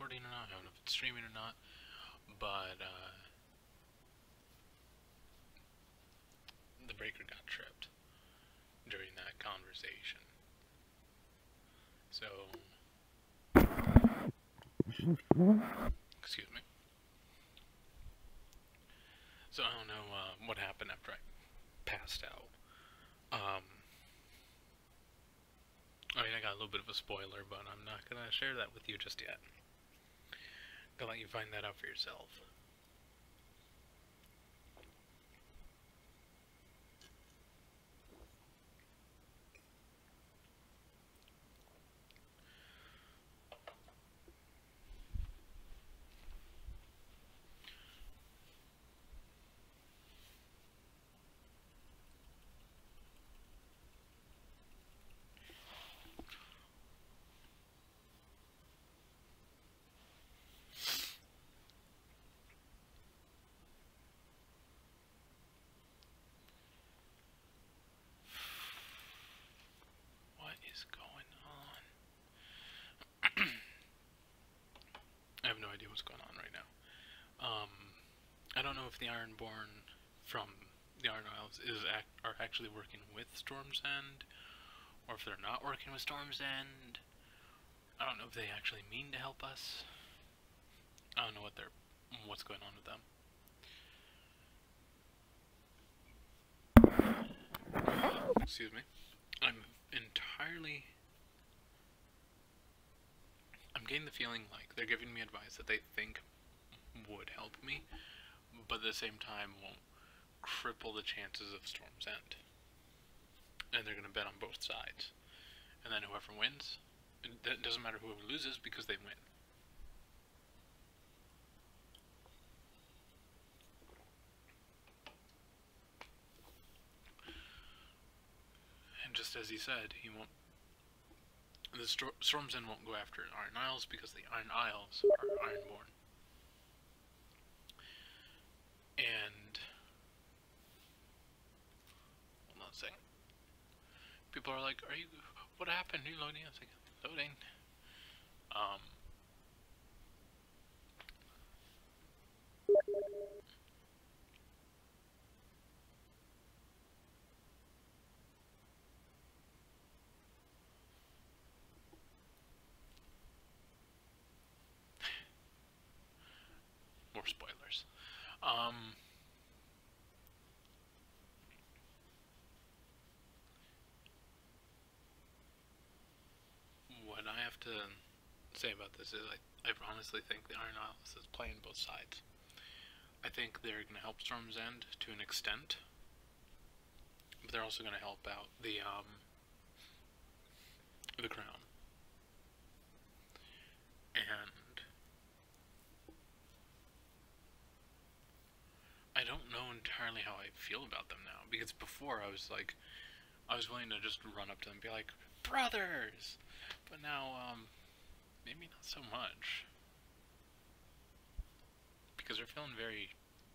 recording or not, I don't know if it's streaming or not, but the breaker got tripped during that conversation. So, excuse me. So I don't know what happened after I passed out. I mean, I got a little bit of a spoiler, but I'm not gonna share that with you just yet. Gonna let you find that out for yourself. What is going on? I have no idea what's going on right now. I don't know if the Ironborn from the Iron Isles are actually working with Storm's End, or if they're not working with Storm's End. I don't know if they actually mean to help us. I don't know what's going on with them. Excuse me. I'm getting the feeling like they're giving me advice that they think would help me, but at the same time won't cripple the chances of Storm's End. And they're going to bet on both sides. And then whoever wins, it doesn't matter whoever loses because they win. And just as he said, he won't. The Storm's End won't go after Iron Isles because the Iron Isles are Ironborn. And hold on a second. People are like, "Are you? What happened? Are you loading?" I was like, "Loading." More spoilers. What I have to say about this is I honestly think the Iron Isles is playing both sides. I think they're going to help Storm's End to an extent, but they're also going to help out the Crown. And I don't know entirely how I feel about them now, because before I was willing to just run up to them and be like, "Brothers!" But now, maybe not so much. Because they're feeling very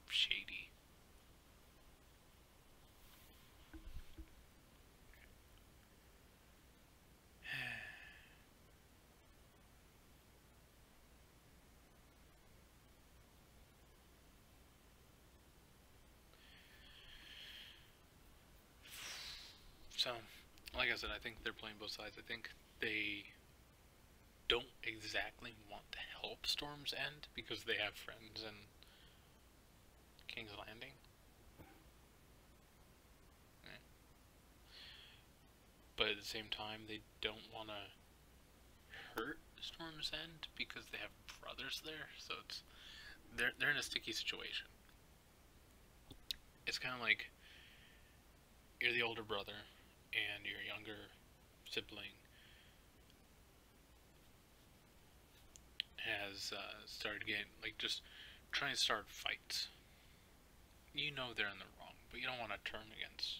shady. So, like I said, I think they're playing both sides. I think they don't exactly want to help Storm's End because they have friends in King's Landing. Yeah. But at the same time, they don't want to hurt Storm's End because they have brothers there. So they're in a sticky situation. It's kind of like you're the older brother and your younger sibling has started getting, just trying to start fights. You know they're in the wrong, but you don't want to turn against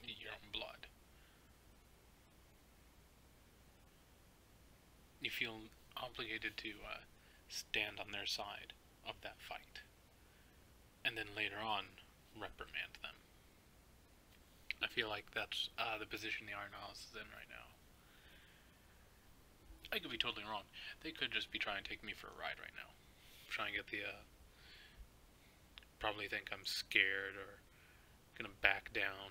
your own blood. You feel obligated to stand on their side of that fight, and then later on reprimand them. I feel like that's the position the Iron Isles is in right now. I could be totally wrong. They could just be trying to take me for a ride right now. Try and get the, probably think I'm scared or gonna back down.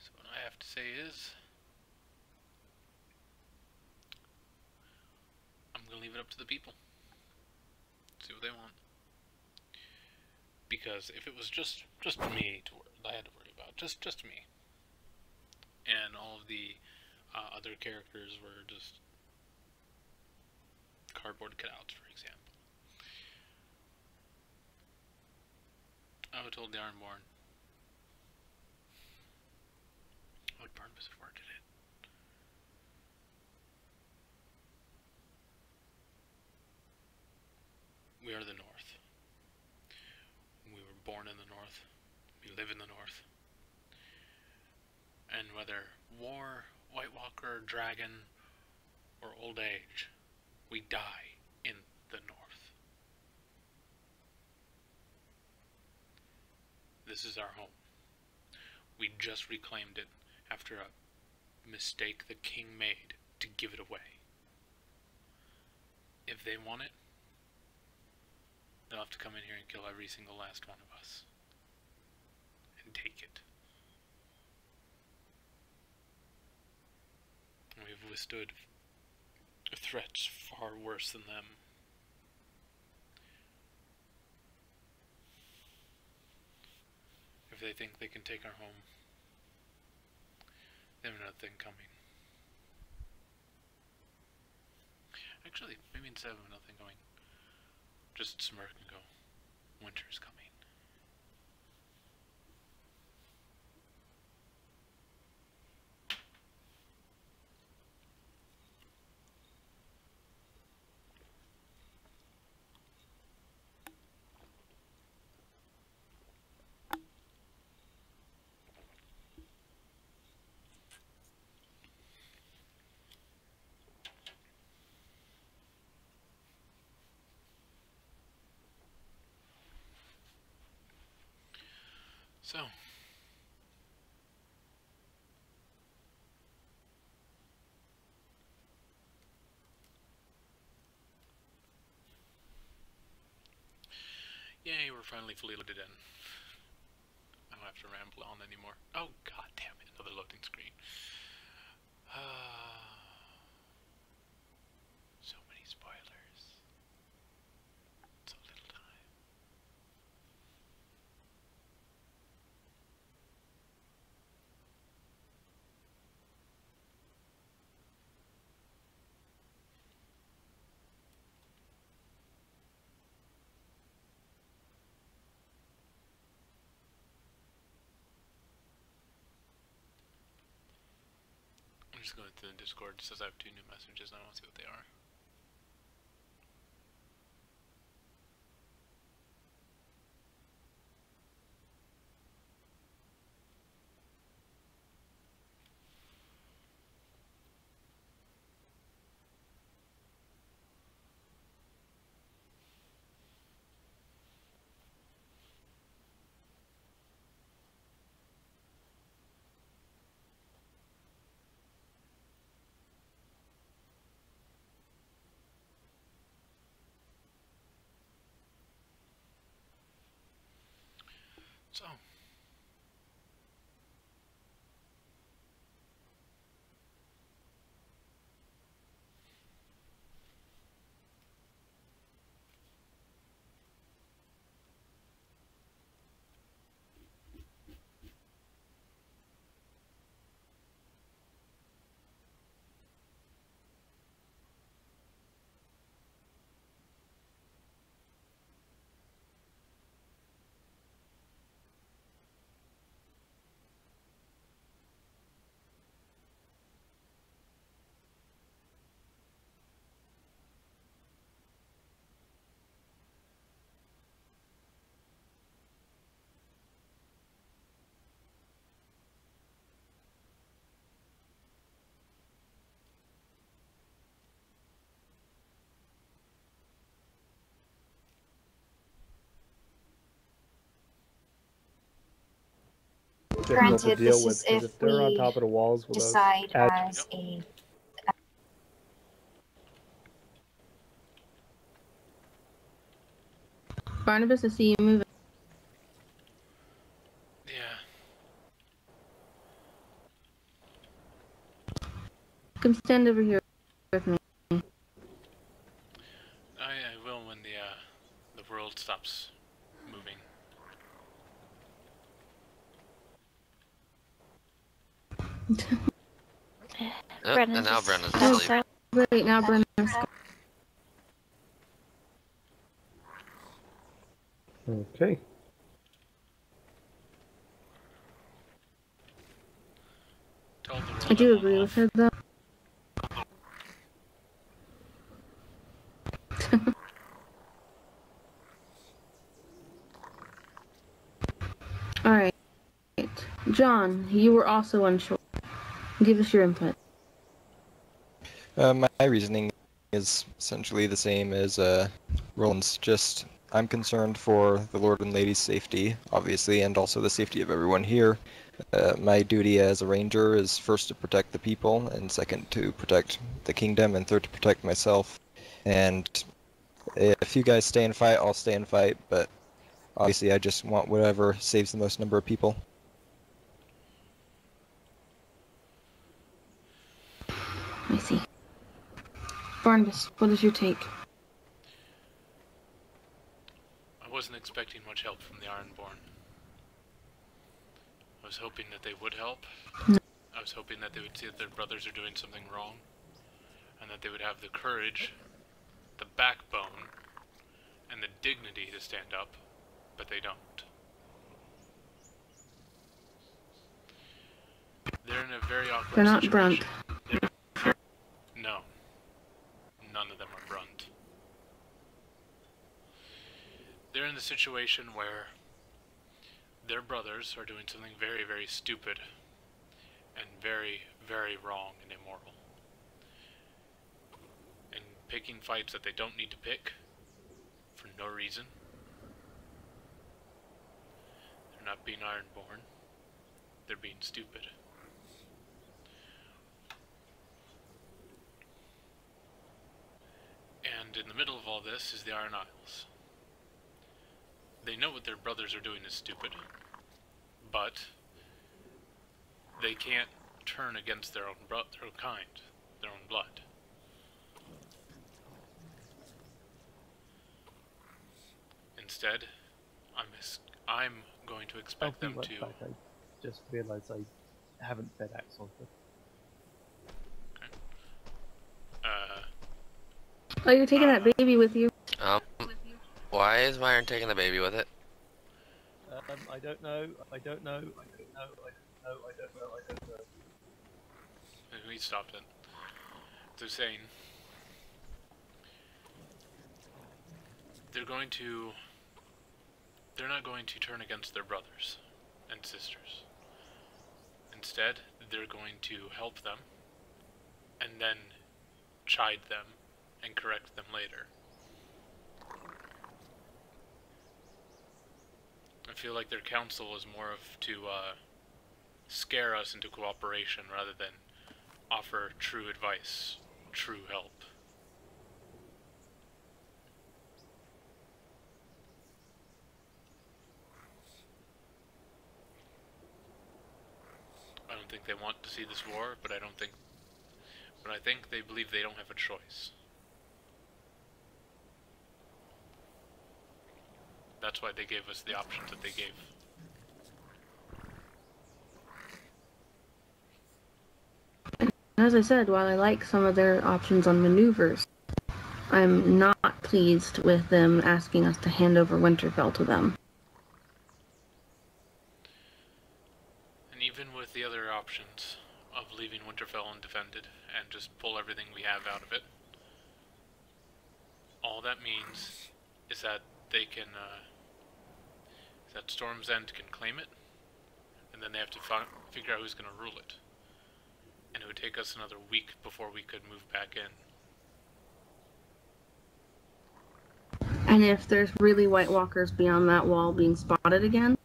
So what I have to say is, I'm gonna leave it up to the people. See what they want. Because if it was just me to worry, I had to worry about, just me, and all of the other characters were just cardboard cutouts, for example, I would have told the Ironborn, like Barnabas had worded it. We are the North. We were born in the North. We live in the North. And whether war, White Walker, dragon, or old age, we die in the North. This is our home. We just reclaimed it after a mistake the king made to give it away. If they want it, they'll have to come in here and kill every single last one of us. And take it. We've withstood threats far worse than them. If they think they can take our home, they have another thing coming. Actually, maybe instead of nothing going, just smirk and go, winter's coming. So, yay, we're finally fully loaded in. I don't have to ramble on anymore. Oh, god damn it, another loading screen. So many spoilers. So little time. I'm just going to the Discord. It says I have 2 new messages and I want to see what they are. So, difficult to Granted, deal this with, is because if if they're on we top of the walls with us, decide as as a... Barnabas, I see you moving. Yeah. Come stand over here with me. I will when the world stops moving. Oh, and now Brendan's asleep. Wait, now Brendan's... okay. Tell the world I do I'm agree with off. her, though. Alright. John, you were also unsure. Give us your input. My reasoning is essentially the same as Roland's. Just I'm concerned for the Lord and Lady's safety, obviously, and also the safety of everyone here. My duty as a ranger is first to protect the people, and second to protect the kingdom, and third to protect myself. And if you guys stay and fight, I'll stay and fight, but obviously I just want whatever saves the most number of people. I see. Barnabas, what is your take? I wasn't expecting much help from the Ironborn. I was hoping that they would help. No. I was hoping that they would see that their brothers are doing something wrong, and that they would have the courage, the backbone, and the dignity to stand up, but they don't. They're in a very awkward They're not situation. Brunt. No. None of them are Brunt. They're in the situation where their brothers are doing something very, very stupid and very, very wrong and immoral. And picking fights that they don't need to pick for no reason. They're not being Ironborn. They're being stupid. And in the middle of all this is the Iron Isles. They know what their brothers are doing is stupid, but they can't turn against their own kind, their own blood. Instead, I'm going to expect them to... Back, I just realised I haven't fed Axel. Okay. Oh, you're taking that baby with you? Why is Myron taking the baby with it? I don't know. We stopped it. They're saying they're not going to turn against their brothers and sisters. Instead, they're going to help them and then chide them and correct them later. I feel like their counsel was more of to scare us into cooperation rather than offer true advice, true help. I don't think they want to see this war, but I think they believe they don't have a choice. That's why they gave us the options that they gave. As I said, while I like some of their options on maneuvers, I'm not pleased with them asking us to hand over Winterfell to them. And even with the other options of leaving Winterfell undefended and just pull everything we have out of it, all that means is that they can, that Storm's End can claim it, and then they have to figure out who's going to rule it. And it would take us another week before we could move back in. And if there's really White Walkers beyond that wall being spotted again?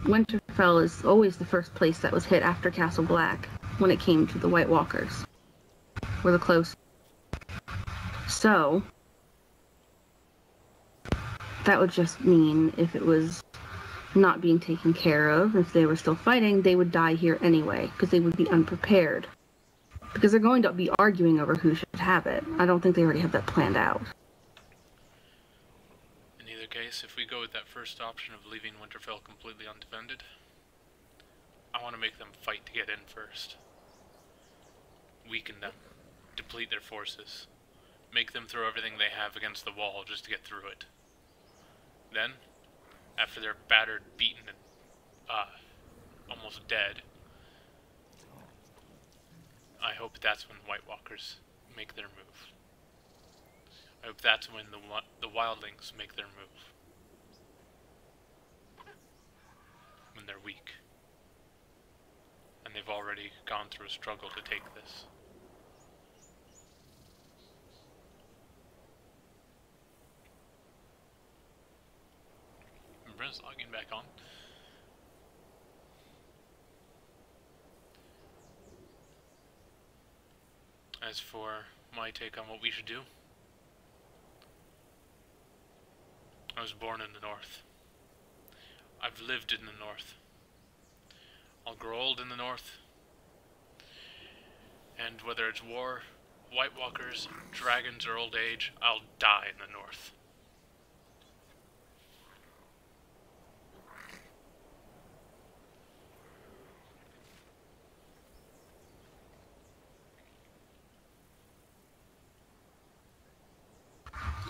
Winterfell is always the first place that was hit after Castle Black when it came to the White Walkers. We're the close. So, that would just mean if it was not being taken care of, if they were still fighting, they would die here anyway, because they would be unprepared. Because they're going to be arguing over who should have it. I don't think they already have that planned out. In either case, if we go with that first option of leaving Winterfell completely undefended, I want to make them fight to get in first. Weaken them. Deplete their forces. Make them throw everything they have against the wall just to get through it. Then, after they're battered, beaten, and almost dead, I hope that's when White Walkers make their move. I hope that's when the wildlings make their move. When they're weak. And they've already gone through a struggle to take this. And Brent's logging back on. As for my take on what we should do, I was born in the North. I've lived in the North. I'll grow old in the North. And whether it's war, White Walkers, dragons, or old age, I'll die in the North.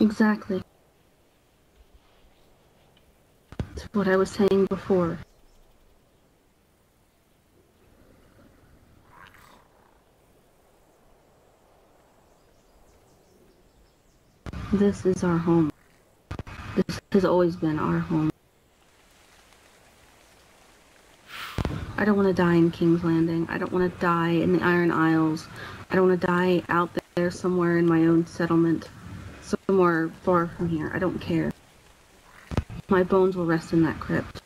Exactly. That's what I was saying before. This is our home. This has always been our home. I don't want to die in King's Landing. I don't want to die in the Iron Isles. I don't want to die out there somewhere in my own settlement. Somewhere far from here. I don't care. My bones will rest in that crypt.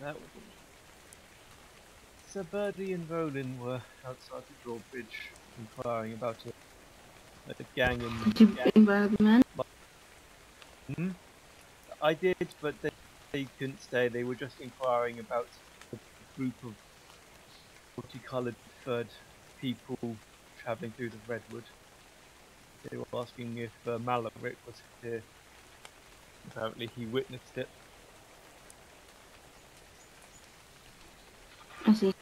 That was... Sir Birdie and Roland were outside the drawbridge inquiring about a gang in... Did you invite the men? I did, but they couldn't stay. They were just inquiring about a group of multicoloured furred people travelling through the Redwood. They were asking if Malaric was here. Apparently he witnessed it. I see.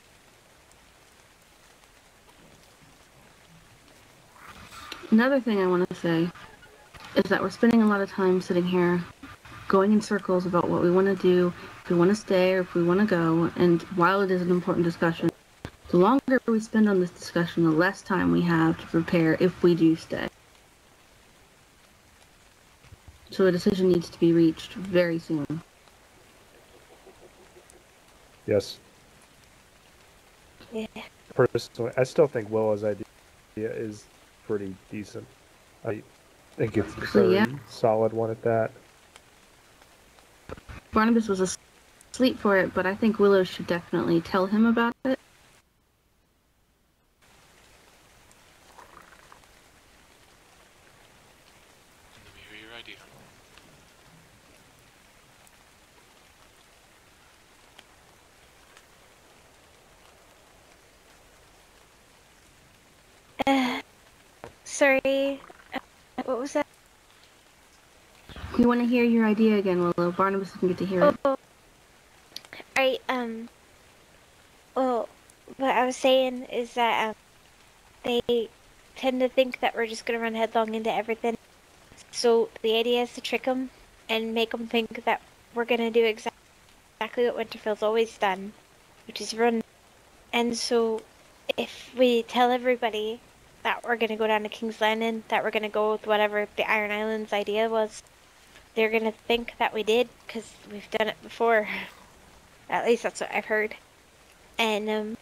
Another thing I want to say is that we're spending a lot of time sitting here going in circles about what we want to do, if we want to stay or if we want to go, and while it is an important discussion, the longer we spend on this discussion, the less time we have to prepare if we do stay. So a decision needs to be reached very soon. Yes. Yeah. Personally, I still think Willow's idea is pretty decent. I think it's a very solid one at that. Barnabas was asleep for it, but I think Willow should definitely tell him about it. Let me hear your idea. Sorry. What was that? We want to hear your idea again, Willow. Barnabas doesn't get to hear it. Right, well, what I was saying is that, they tend to think that we're just gonna run headlong into everything. So the idea is to trick them and make them think that we're gonna do exactly what Winterfell's always done, which is run. And so if we tell everybody that we're gonna go down to King's Landing, that we're gonna go with whatever the Iron Islands idea was, they're gonna think that we did, because we've done it before. At least that's what I've heard. And,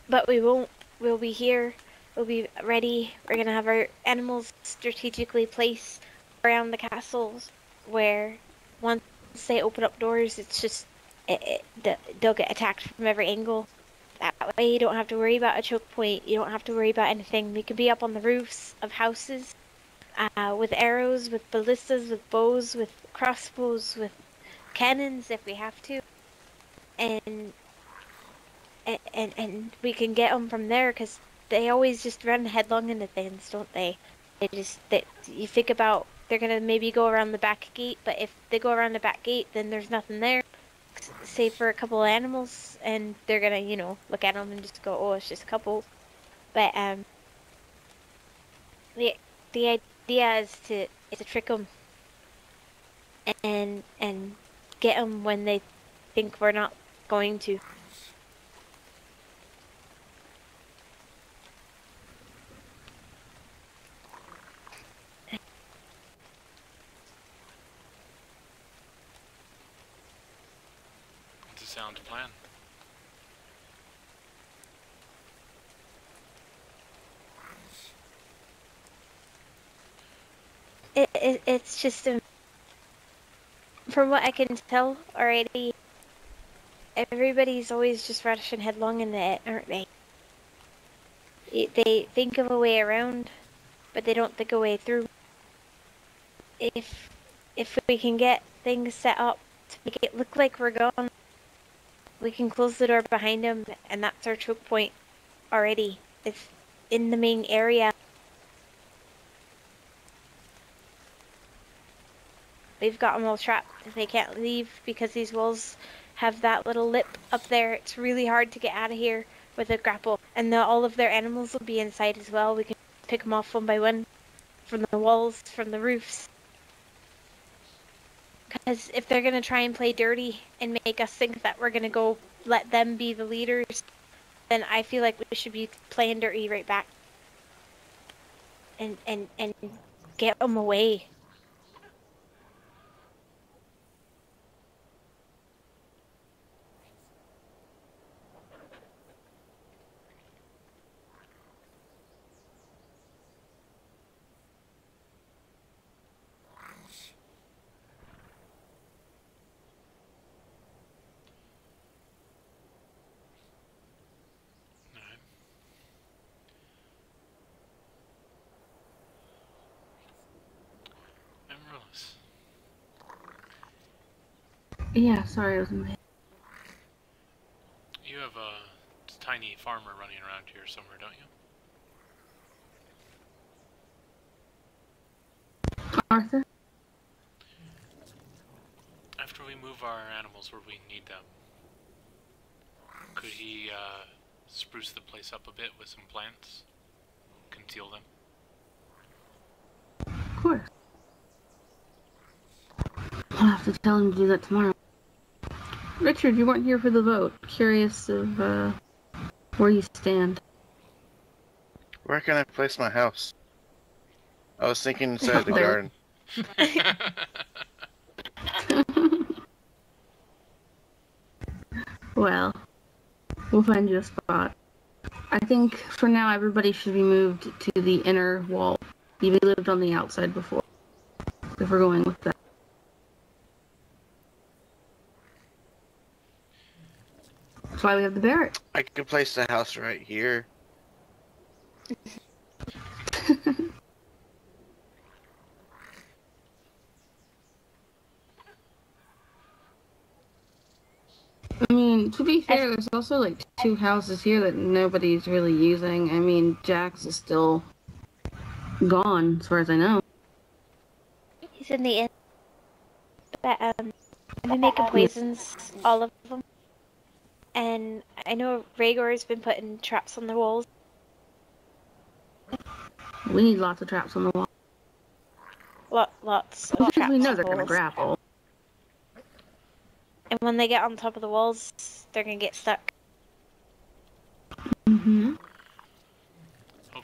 but we won't we'll be here. We'll be ready. We're gonna have our animals strategically placed around the castles, where once they open up doors, it's just they'll get attacked from every angle. That way, you don't have to worry about a choke point. You don't have to worry about anything. We can be up on the roofs of houses, with arrows, with ballistas, with bows, with crossbows, with cannons if we have to, and we can get them from there, because they always just run headlong into things, don't they? You think about, they're gonna maybe go around the back gate, but if they go around the back gate, then there's nothing there, save for a couple of animals, and they're gonna, look at them and just go, oh, it's just a couple. But the idea is to trick them and get them when they think we're not going to. It's a sound plan. It's just, from what I can tell already, everybody's always just rushing headlong into it, aren't they? They think of a way around, but they don't think a way through. If we can get things set up to make it look like we're gone, we can close the door behind them, and that's our choke point already. It's in the main area. We've got them all trapped. They can't leave because these walls have that little lip up there. It's really hard to get out of here with a grapple. And all of their animals will be inside as well. We can pick them off one by one from the walls, from the roofs. Because if they're going to try and play dirty and make us think that we're going to go let them be the leaders, then I feel like we should be playing dirty right back. And get them away. Yeah, sorry, I was in my head. You have a tiny farmer running around here somewhere, don't you? Arthur? After we move our animals where we need them, could he spruce the place up a bit with some plants? Conceal them? Of course. I'll have to tell him to do that tomorrow. Richard, you weren't here for the vote. Curious of where you stand. Where can I place my house? I was thinking inside the garden. Well, we'll find you a spot. I think for now everybody should be moved to the inner wall. You lived on the outside before, if we're going with that. That's why we have the barrack. I could place the house right here. I mean, to be fair, there's also like 2 houses here that nobody's really using. I mean, Jack's is still gone, as far as I know. He's in the inn. But, I've been making poisons, all of them. And I know Rhaegor's been putting traps on the walls. We need lots of traps on the wall. Lots of Because traps we know on they're the gonna walls. grapple. And when they get on top of the walls, they're gonna get stuck. Mm-hmm.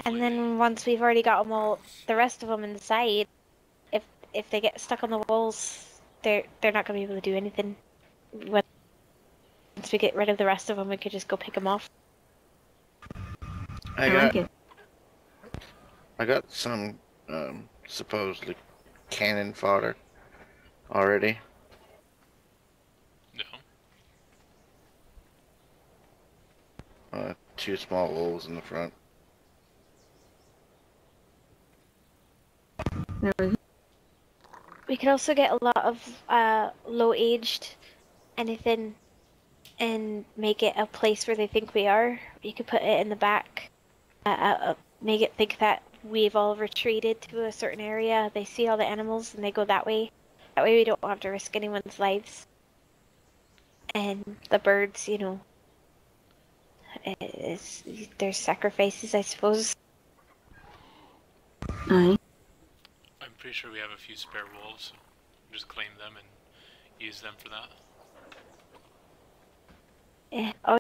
And then once we've already got them all, the rest of them inside, if they get stuck on the walls, they're not gonna be able to do anything. Once we get rid of the rest of them, we could just go pick them off. I I got like it. I got some supposedly cannon fodder already. No. 2 small holes in the front. There we go. We could also get a lot of low-aged anything and make it a place where they think we are. You could put it in the back, make it think that we've all retreated to a certain area. They see all the animals and they go that way. That way we don't have to risk anyone's lives. And the birds, you know, there's sacrifices, I suppose. Aye. I'm pretty sure we have a few spare wolves. Just claim them and use them for that. Yeah, all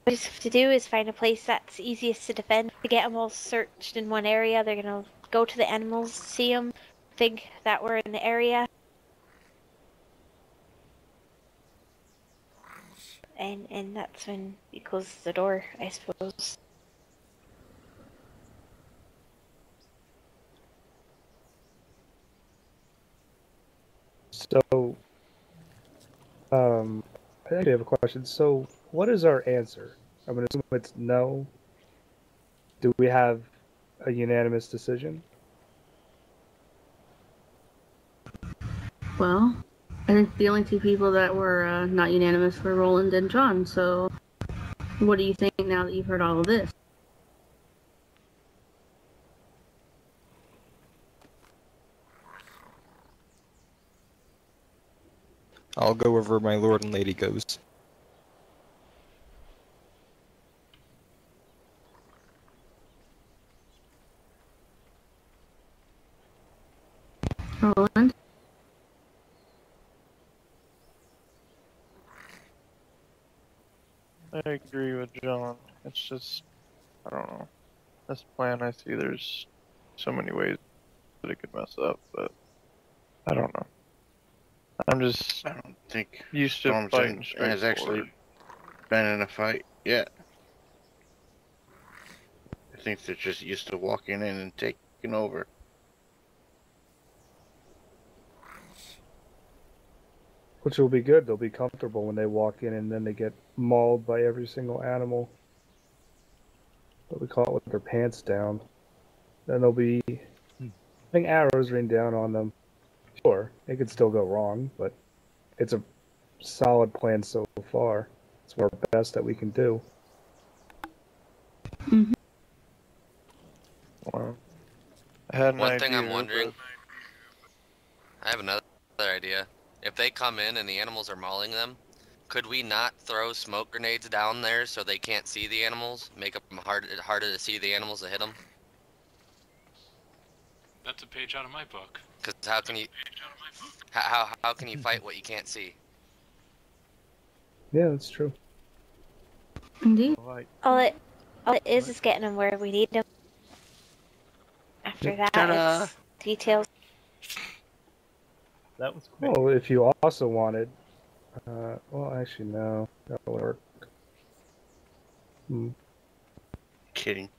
we just have to do is find a place that's easiest to defend. To get them all searched in one area, they're gonna go to the animals, see them, think that we're in the area, and that's when we close the door, I suppose. So, I actually have a question. So, what is our answer? I'm going to assume it's no. Do we have a unanimous decision? Well, I think the only two people that were not unanimous were Roland and John, so what do you think now that you've heard all of this? I'll go wherever my lord and lady goes. Roland? I agree with John. It's just, I don't know. This plan, I see there's so many ways that it could mess up, but I don't know. I'm just I don't think used to Storm's fighting has actually been in a fight yet. I think they're just used to walking in and taking over. Which will be good. They'll be comfortable when they walk in and then they get mauled by every single animal. What we call it with their pants down. Then they'll be having arrows rain down on them. Sure, it could still go wrong, but it's a solid plan so far. It's our best that we can do. Mm-hmm. Well, I had an One idea, thing I'm wondering, but I have another idea. If they come in and the animals are mauling them, could we not throw smoke grenades down there so they can't see the animals? Make them harder to see the animals to hit them? That's a page out of my book. Because how can you how can you fight what you can't see? Yeah, that's true. Indeed. All it is getting them where we need them. After that, it's details. That was quick. Well, if you also wanted, well, actually, no, that would work. Kidding.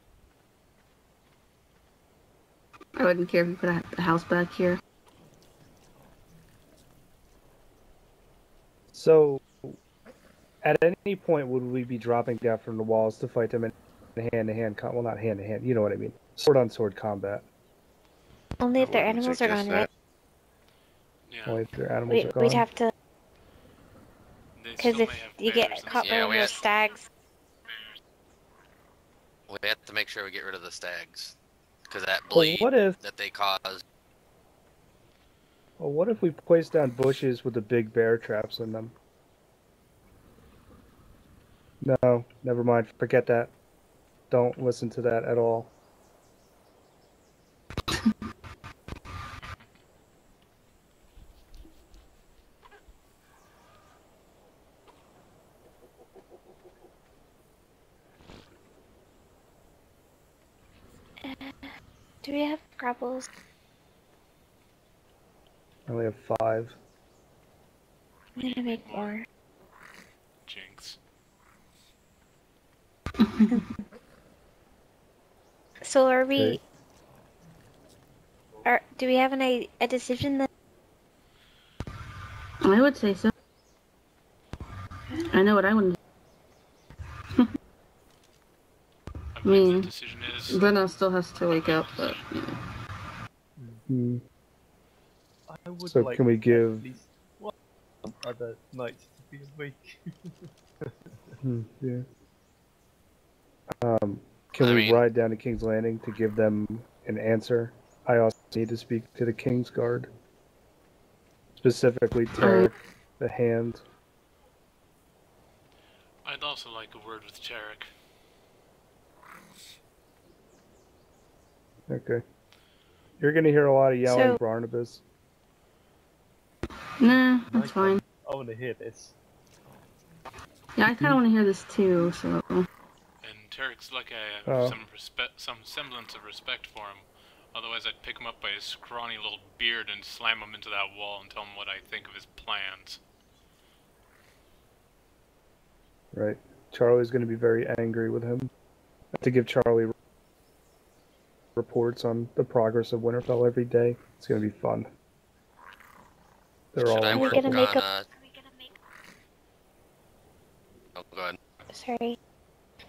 I wouldn't care if you put a house back here. So, at any point, would we be dropping down from the walls to fight them in hand-to-hand? Well, not hand-to-hand. You know what I mean? Sword-on-sword combat. Only if their wouldn't animals are suggest gone, right? Yeah. Only if their animals are gone. We'd have to, They because still if may have you bears get and caught by Yeah, one of we those had- stags, We have to make sure we get rid of the stags. Because that Well, bleed what if that they cause. we place down bushes with the big bear traps in them? No, never mind. Forget that. Don't listen to that at all. do we have grapples? I only have 5. I'm gonna make more. Jinx. So are we? Okay. Do we have a decision then? I would say so. I know what I would do. I I believe the mean, decision is Brenna still has to wake up, but yeah. Hmm. I would So like can we at give? least one other knight to be awake. Yeah. Can I we mean, ride down to King's Landing to give them an answer? I also need to speak to the King's Guard, specifically Tarek, the Hand. I'd also like a word with Jarek. Okay. You're gonna hear a lot of yelling, So- Barnabas. Nah, that's fine. I want to hear this. Yeah, I kind of want to hear this too, so. And Tarek's like I have Oh. some semblance of respect for him. Otherwise, I'd pick him up by his scrawny little beard and slam him into that wall and tell him what I think of his plans. Right. Charlie's gonna be very angry with him. I have to give Charlie reports on the progress of Winterfell every day. It's gonna be fun. They're should all I in Are we work gonna trouble. make on a? Oh, go ahead. Sorry,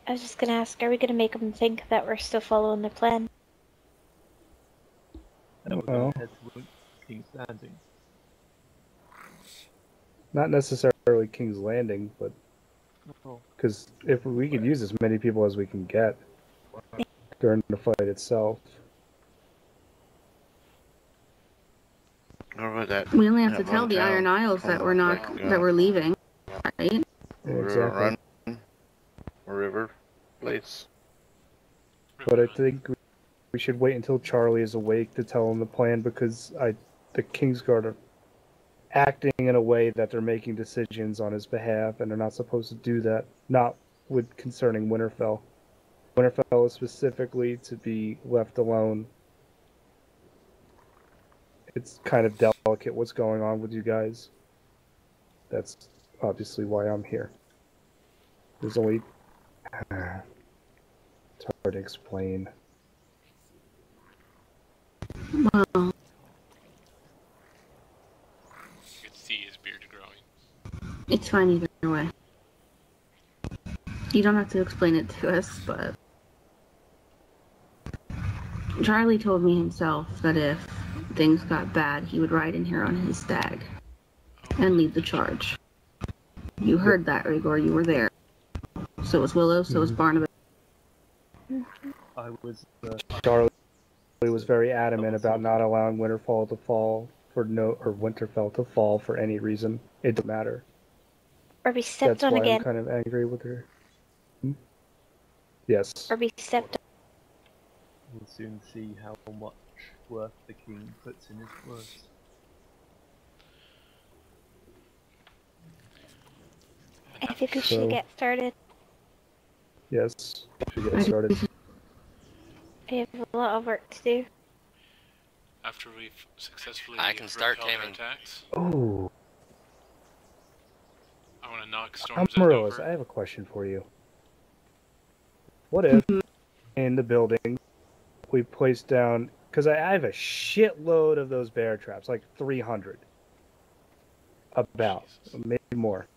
I was just gonna ask. Are we gonna make them think that we're still following the plan? And we're Well. going to head to King's Landing. Not necessarily King's Landing, but Oh, because if we could use as many people as we can get during the fight itself. Or was that? We only have that to tell one the town Iron Isles that we're not, like, that we're leaving, right? Yeah, River exactly. Run, River Place. But I think we should wait until Charlie is awake to tell him the plan, because the Kingsguard are acting in a way that they're making decisions on his behalf, and they're not supposed to do that. Not with concerning Winterfell. Winterfell is specifically to be left alone. It's kind of delicate what's going on with you guys. That's obviously why I'm here. There's only... It's hard to explain. Well, You could see his beard growing. it's fine either way. You don't have to explain it to us, but Charlie told me himself that if things got bad, he would ride in here on his stag and lead the charge. You heard that, Rigor. You were there. So was Willow. So was Barnabas. I was. Charlie was very adamant about not allowing Winterfell to fall for Winterfell to fall for any reason. It didn't matter. Or be stepped That's on why again? I'm kind of angry with her. Yes. Or be stepped on? We'll soon see how much worth the king puts in his words. I think we So- should get started. Yes. Should get started. We have a lot of work to do. After we've successfully I can start repelled their taming. attacks, Oh, I want to knock Storm's End Amaryllis, I over. have a question for you. What if in the building we place down, because I have a shitload of those bear traps, like 300. About, Jesus. maybe more.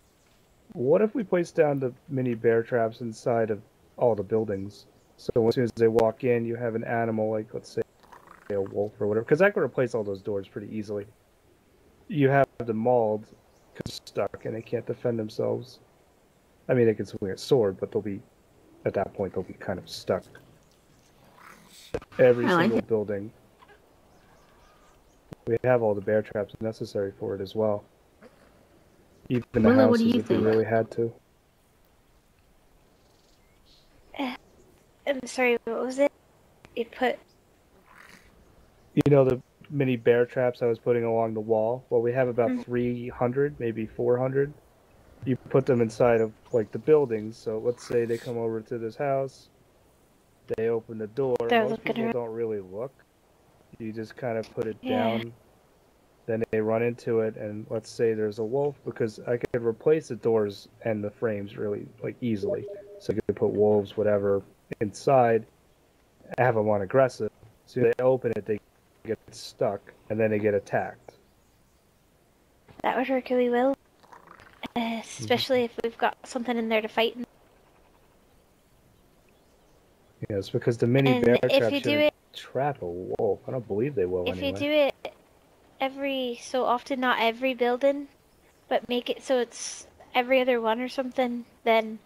What if we place down the mini bear traps inside of all the buildings? So as soon as they walk in, you have an animal, like let's say a wolf or whatever, because I could replace all those doors pretty easily. You have them mauled because they're stuck and they can't defend themselves. I mean, they can swing a sword, but they'll be, at that point, they'll be kind of stuck. Every I like single it. building. We have all the bear traps necessary for it as well. Even the Willow, what do houses you if we think? really had to. I'm sorry, what was it? You put... You know the mini bear traps I was putting along the wall? Well, we have about 300, maybe 400. You put them inside of, like, the buildings. So let's say they come over to this house. They open the door. They're Most looking people around. don't really look. You just kind of put it Yeah. down. Then they run into it, and let's say there's a wolf, because I could replace the doors and the frames really, like, easily. So you could put wolves, whatever, inside, have them on aggressive. So they open it, they get stuck, and then they get attacked. That would work really well. Especially if we've got something in there to fight. Yeah, it's because the mini And bear if trap you do should it, trap a wolf. I don't believe they will if anyway. you do it every so often, not every building, but make it so it's every other one or something, then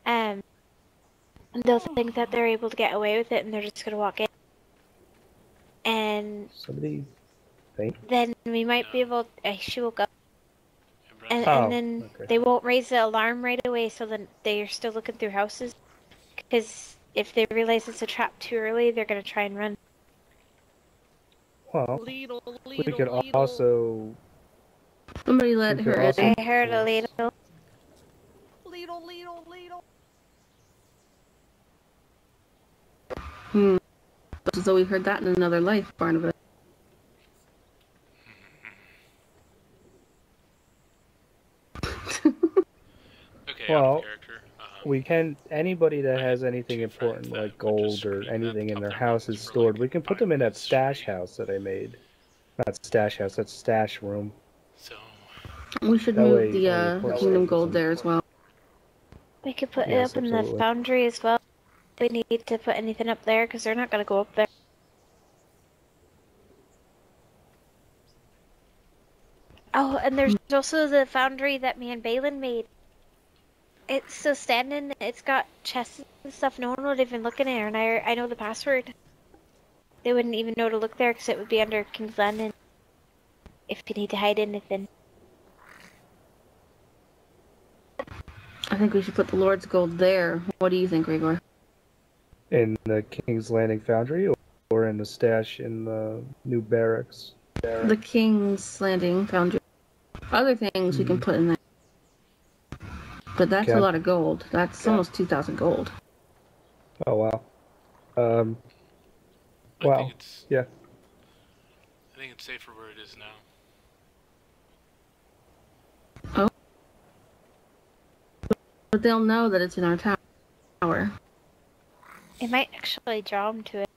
they'll think that they're able to get away with it, and they're just gonna walk in. And Somebody think? then we might be able. She woke up, and Oh, then okay. they won't raise the alarm right away, so then they're still looking through houses. Because if they realize it's a trap too early, they're gonna try and run. Well, we could also. Somebody let We could her also- in. I heard a ladle. Hmm. As though we heard that in another life, Barnabas. Okay, Well, out of character. We can, anybody that I has have anything two friends important that like would gold just or scream anything that in up their their house lungs is for, stored, like, we can put 5 them in that minutes stash straight. house that I made. Not stash house, that's stash room. So, We should That move way the only important Kingdom stuff Gold isn't- there as well. We could put it Yes, up in absolutely. the foundry as well. We need to put anything up there because they're not gonna go up there. Oh, and there's also the foundry that me and Balin made. It's still standing. It's got chests and stuff. No one would even look in there, and I know the password. They wouldn't even know to look there because it would be under King's Landing. If you need to hide anything. I think we should put the Lord's Gold there. What do you think, Gregor? In the King's Landing foundry or in the stash in the new barracks? The King's Landing Foundry. Other things we can put in there. But that's Okay. a lot of gold. That's almost 2,000 gold. Oh, wow. I Wow. think it's Yeah. I think it's safer where it is now. But they'll know that it's in our tower. It might actually draw them to it.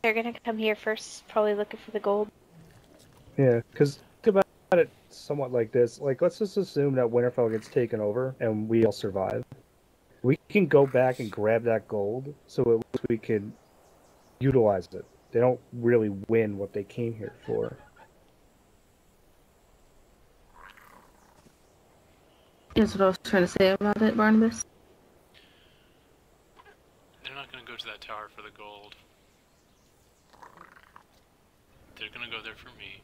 They're gonna come here first, probably looking for the gold. Yeah, because think about it somewhat like this. Like, let's just assume that Winterfell gets taken over and we all survive. We can go back and grab that gold, so at least we can utilize it. They don't really win what they came here for. That's what I was trying to say about it, Barnabas. They're not going to go to that tower for the gold. They're going to go there for me.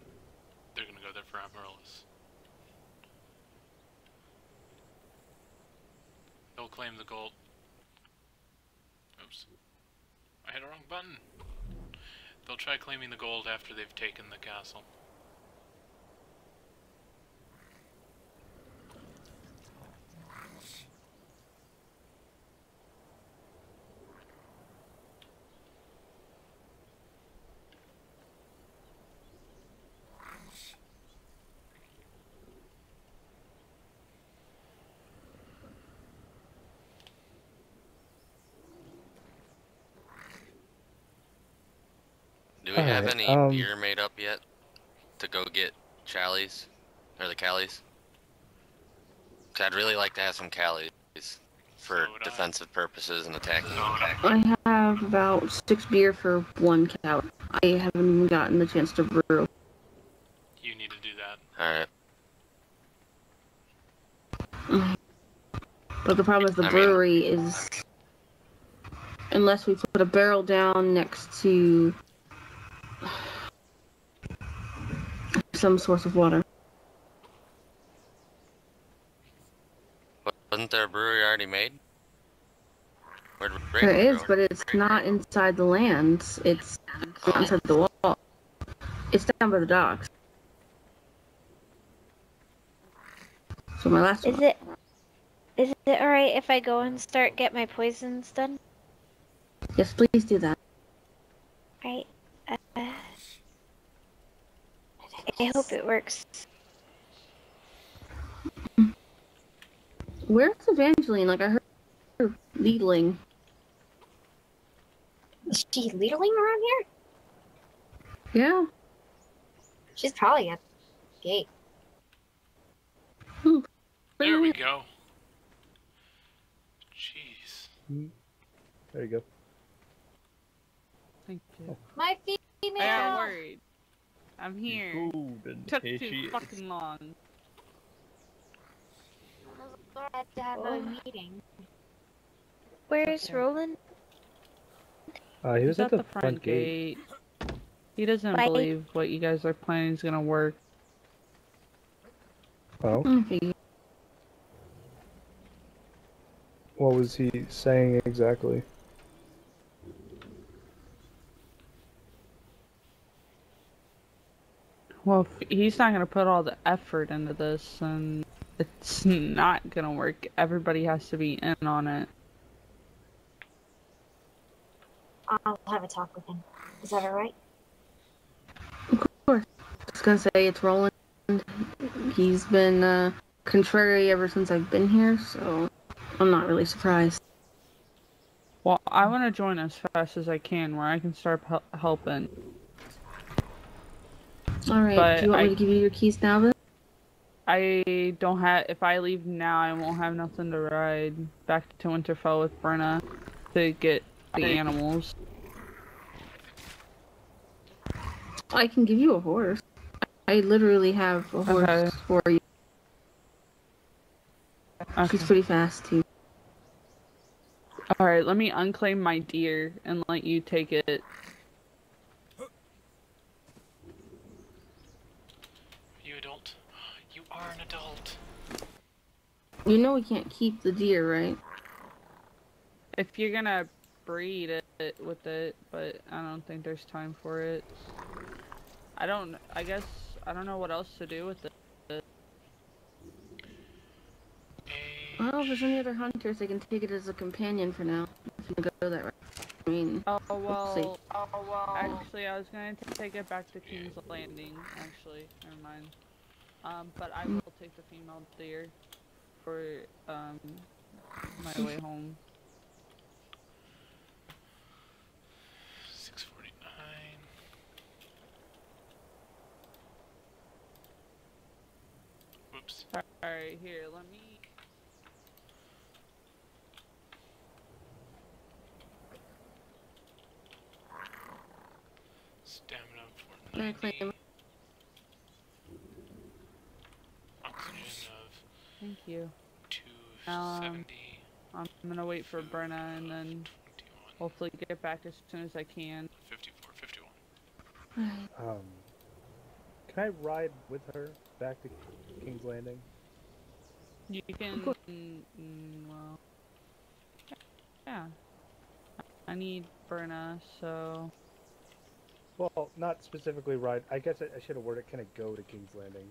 They're going to go there for Amaryllis. They'll claim the gold. Oops. I hit a wrong button. They'll try claiming the gold after they've taken the castle. Do we have Alright, any beer made up yet to go get Challies? Or the Callies? 'Cause I'd really like to have some Callies for So would I. defensive purposes and attacking. I have about 6 beer for 1 cow. I haven't even gotten the chance to brew. You need to do that. Alright. But the problem is the I mean- brewery is... Unless we put a barrel down next to some source of water. Wasn't there a brewery already made? Where'd There Brentwood is, go? but it's not inside the lands. It's not inside the wall. It's down by the docks. So my last Is one. it alright if I go and start get my poisons done? Yes, please do that. Right. I hope it works. Where's Evangeline? Like, I heard her needling. Is she leaderling around here? Yeah. She's probably at the gate. There we go. Jeez. There you go. Thank you. My female! I got worried. I'm here. Golden. Took Here she too is. fucking long. I had to have a meeting. Where's Okay. Roland? He was He's at the front gate. He doesn't Bye. believe what you guys are planning is gonna work. Oh, Okay. what was he saying exactly? Well, if he's not gonna put all the effort into this, and it's not gonna work. Everybody has to be in on it. I'll have a talk with him. Is that alright? I was gonna say it's Roland. He's been contrary ever since I've been here, so I'm not really surprised. Well, I want to join as fast as I can, where I can start helping. Alright, But do you want I- me to give you your keys now then? I don't have. If I leave now, I won't have nothing to ride back to Winterfell with Brenna to get the animals. I can give you a horse. I literally have a horse Okay. for you. Okay. She's pretty fast too. All right, let me unclaim my deer and let you take it. You adult. You are an adult. You know we can't keep the deer, right? If you're gonna breed it with it, but I don't think there's time for it. I guess I don't know what else to do with it. Well, if there's any other hunters, they can take it as a companion for now. If you go that route. I mean, Oh let's see. well. Actually, I was gonna take it back to King's Landing. Actually, never mind. But I will take the female deer for my way home. 6:49. Whoops. Alright, here, let me. Stamina for Can I 90. claim? Oxygen of Thank you. 270. I'm gonna wait for Brenna and then 21. hopefully get back as soon as I can. 54, 51. Can I ride with her back to King's Landing? You can. Well. Yeah. I need Brenna, so. Well, not specifically ride. I guess I should have worded, can I go to King's Landing?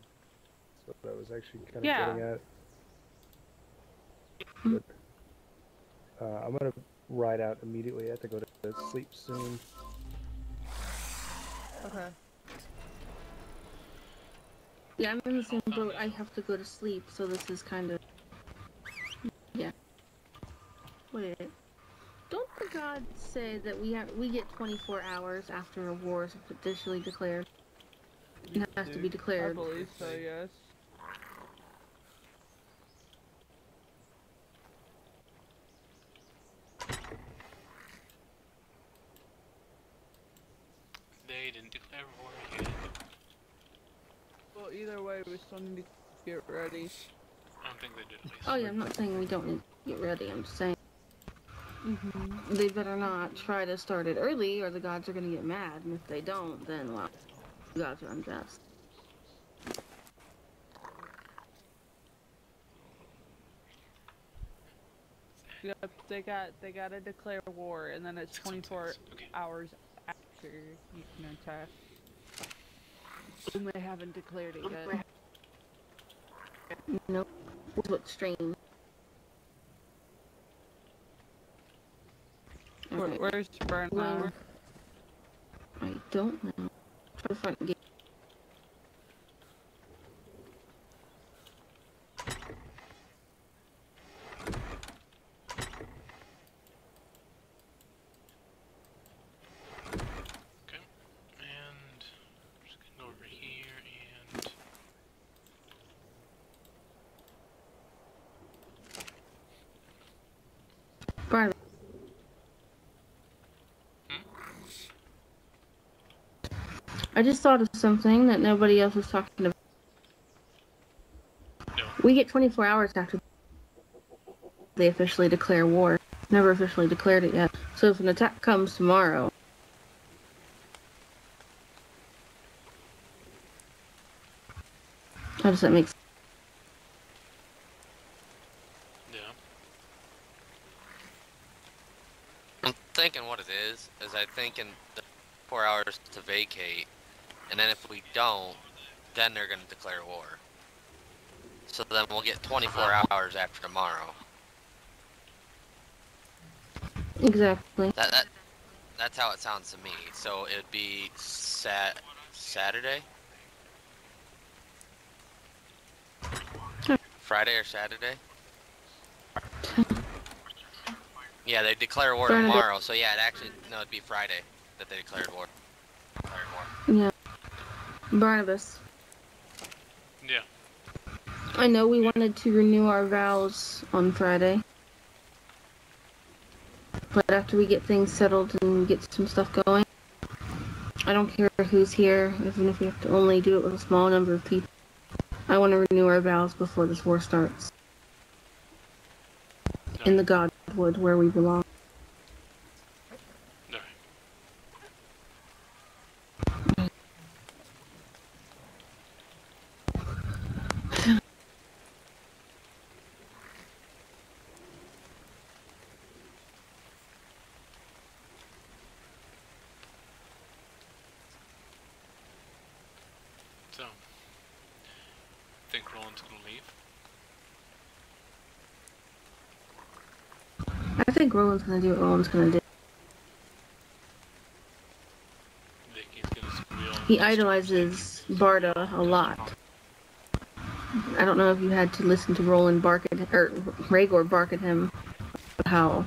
That's what I was actually kind of getting at. But, I'm gonna ride out immediately. I have to go to sleep soon. Okay. Yeah, I'm in the same boat. I have to go to sleep, so this is kind of... Yeah. Wait. Don't the gods say that we get 24 hours after a war is officially declared? It has to be I declared. believe so, yes. They didn't declare war yet. Well, either way, we still need to get ready. I don't think they did at least. Oh yeah, I'm not saying we don't need to get ready. I'm just saying they better not try to start it early, or the gods are gonna get mad. And if they don't, then well, the gods are unjust. Yep, they gotta declare war, and then it's 24 hours after you can attack. And they haven't declared it yet. Nope. What's strange. Where's Brenna? Well, I don't know. Try the front gate. I just thought of something that nobody else was talking about. No. We get 24 hours after they officially declare war. Never officially declared it yet. So if an attack comes tomorrow, how does that make sense? Yeah. I'm thinking what it is I think in the 4 hours to vacate, and then if we don't, then they're going to declare war. So then we'll get 24 hours after tomorrow. Exactly. That's how it sounds to me. So it'd be Saturday? Friday or Saturday? Yeah, they declare war Friday. tomorrow, so yeah, it'd be Friday that they declared war. Yeah. Barnabas. Yeah. I know we wanted to renew our vows on Friday. But after we get things settled and get some stuff going, I don't care who's here, even if we have to only do it with a small number of people. I want to renew our vows before this war starts. In the Godwood, where we belong. So, think Roland's gonna leave? I think Roland's gonna do what Roland's gonna do. Vicky's gonna squeal. He idolizes Barda a lot. I don't know if you had to listen to Roland bark at or Rhaegor bark at him about how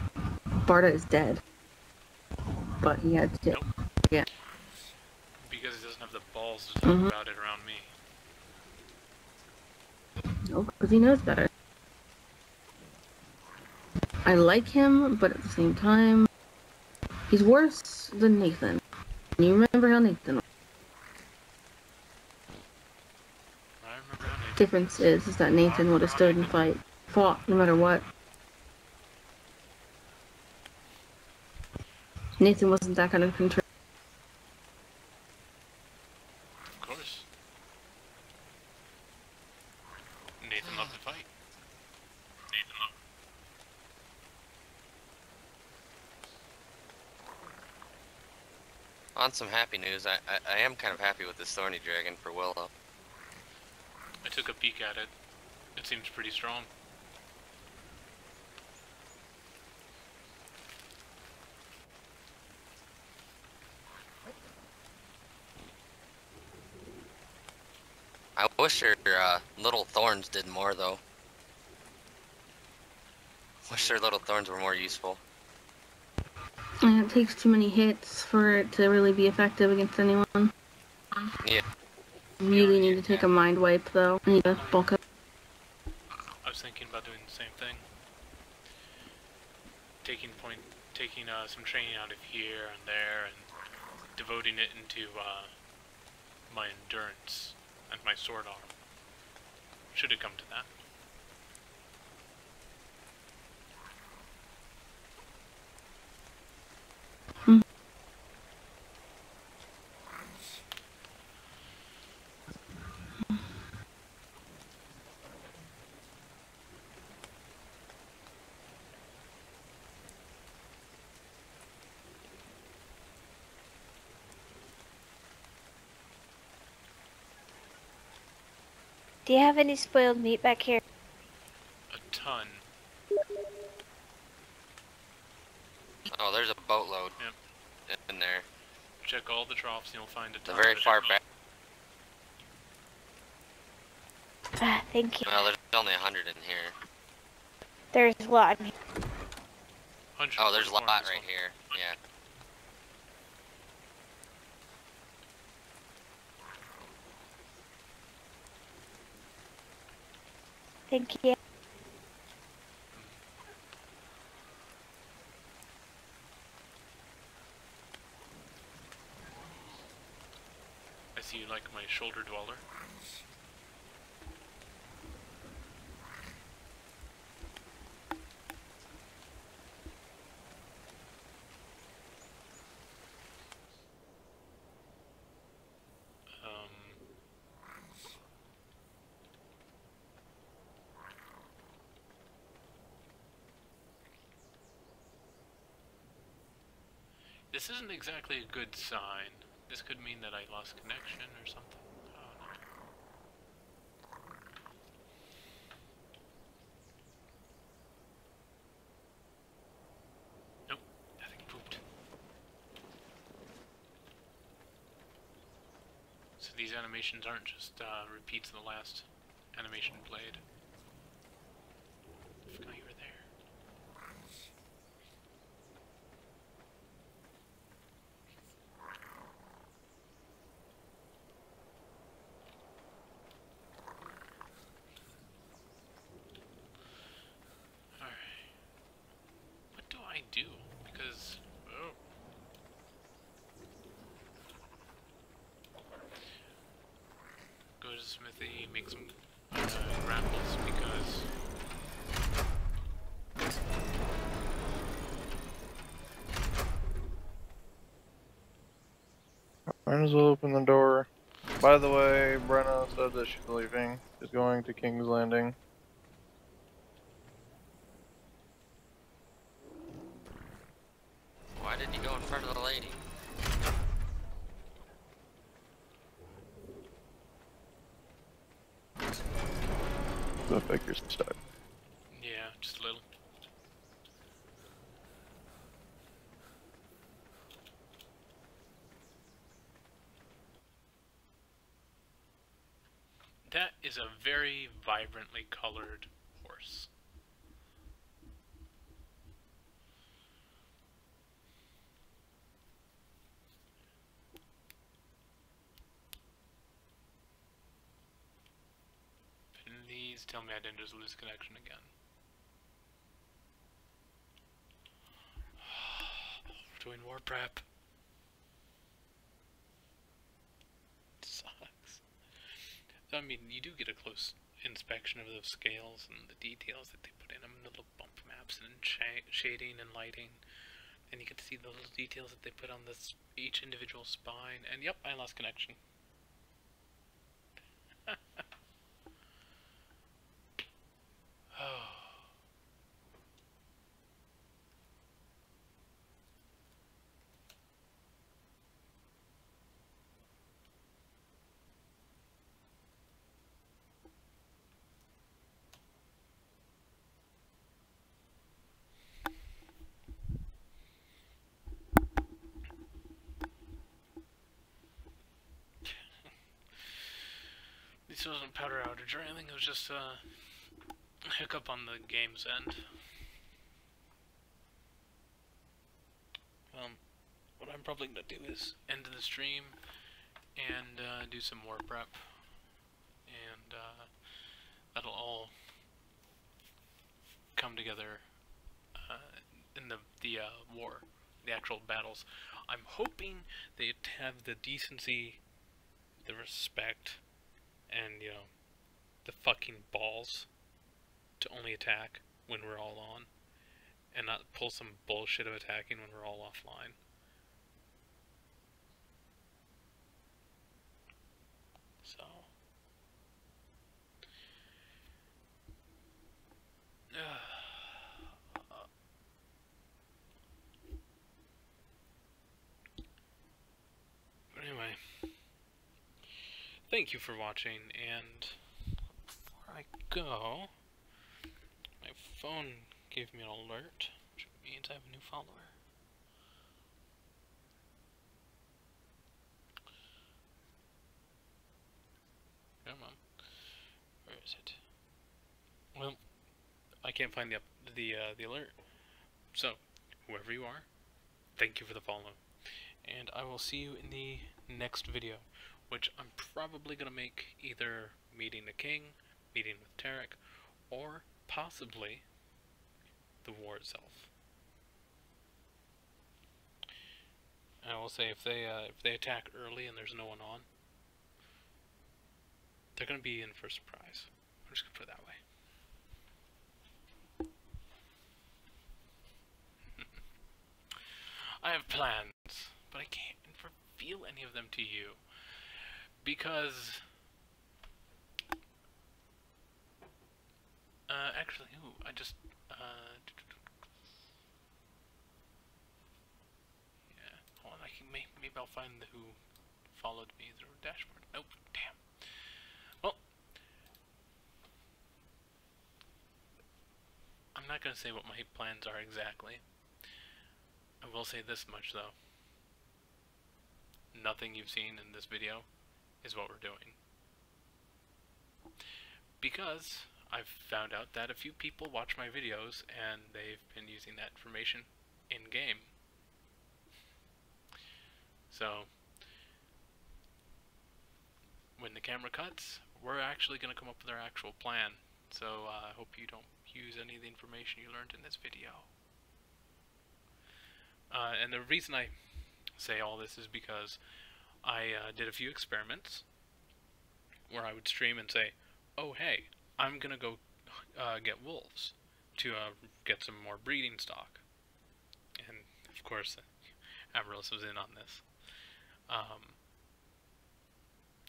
Barda is dead. But he had to. Nope. Yeah. Because he doesn't have the balls to talk about it around me. No, because he knows better. I like him, but at the same time, he's worse than Nathan. You remember how Nathan was. I remember how Nathan. Difference is that Nathan would have stood and fought no matter what. Nathan wasn't that kind of control. Of course. Nathan loved to fight. On some happy news, I am kind of happy with this Thorny Dragon for Willow. I took a peek at it. It seems pretty strong. I wish your little thorns did more, though. Wish their little thorns were more useful. And it takes too many hits for it to really be effective against anyone. Yeah. Really need to take a mind wipe, though. I need to bulk up. I was thinking about doing the same thing. Taking some training out of here and there and devoting it into my endurance and my sword arm. Should it come to that. Do you have any spoiled meat back here? A ton. Oh, there's a boatload Yep. in there. Check all the troughs and you'll find a ton. They're very of it. far back. Ah, thank you. Well, there's only 100 in here. There's a lot in here. Oh, there's a lot right here. Yeah. Thank you. Do you like my shoulder dweller? This isn't exactly a good sign. This could mean that I lost connection or something. I don't know. Nope, nothing pooped. So these animations aren't just repeats of the last animation played. I forgot you were there. What do I do? Because, oh. Go to the smithy, make some grapples, because... Might as well open the door. By the way, Brenna said that she's leaving. She's going to King's Landing. Why did you go in front of the lady? The figure's stuck. Yeah, just a little. That is a very vibrantly colored horse. Please tell me I didn't just lose connection again. We're doing war prep. Sucks. So, I mean, you do get a close inspection of those scales and the details that they put in them, the little bump maps and shading and lighting. And you get to see the little details that they put on this each individual spine. And yep, I lost connection. Oh. This wasn't a powder outage or anything, it was just a hiccup on the game's end. What I'm probably going to do is end the stream and do some more prep. And that'll all come together in the war, the actual battles. I'm hoping they have the decency, the respect, and, you know, the fucking balls to only attack when we're all on, and not pull some bullshit of attacking when we're all offline. So... Anyway, thank you for watching, and before I go, my phone gave me an alert, which means I have a new follower. Come on, where is it? Well, I can't find the alert. So, whoever you are, thank you for the follow. And I will see you in the next video, which I'm probably going to make either meeting the king, meeting with Tarek, or possibly the war itself. And I will say, if they attack early and there's no one on, They're gonna be in for a surprise. I'm just gonna put it that way. I have plans, but I can't reveal any of them to you because actually, ooh, I just yeah, hold on, I can maybe I'll find the who followed me through a dashboard. Nope, damn. Well, I'm not gonna say what my plans are exactly. I will say this much though. Nothing you've seen in this video is what we're doing. Because I've found out that a few people watch my videos and they've been using that information in-game. So, when the camera cuts, we're actually going to come up with our actual plan. So, I hope you don't use any of the information you learned in this video. And the reason I say all this is because I did a few experiments where I would stream and say, oh hey, I'm gonna go get wolves to get some more breeding stock. And of course, Amaryllis was in on this.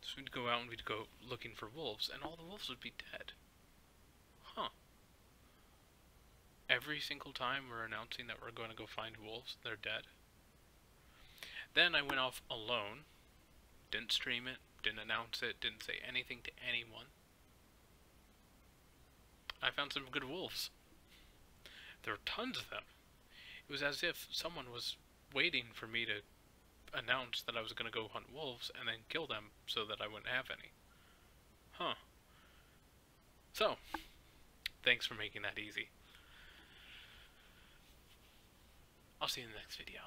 So we'd go out and we'd go looking for wolves, and all the wolves would be dead. Huh. Every single time we're announcing that we're going to go find wolves, they're dead. Then I went off alone, didn't stream it, didn't announce it, didn't say anything to anyone. I found some good wolves. There were tons of them. It was as if someone was waiting for me to announce that I was going to go hunt wolves and then kill them so that I wouldn't have any. Huh. So, thanks for making that easy. I'll see you in the next video.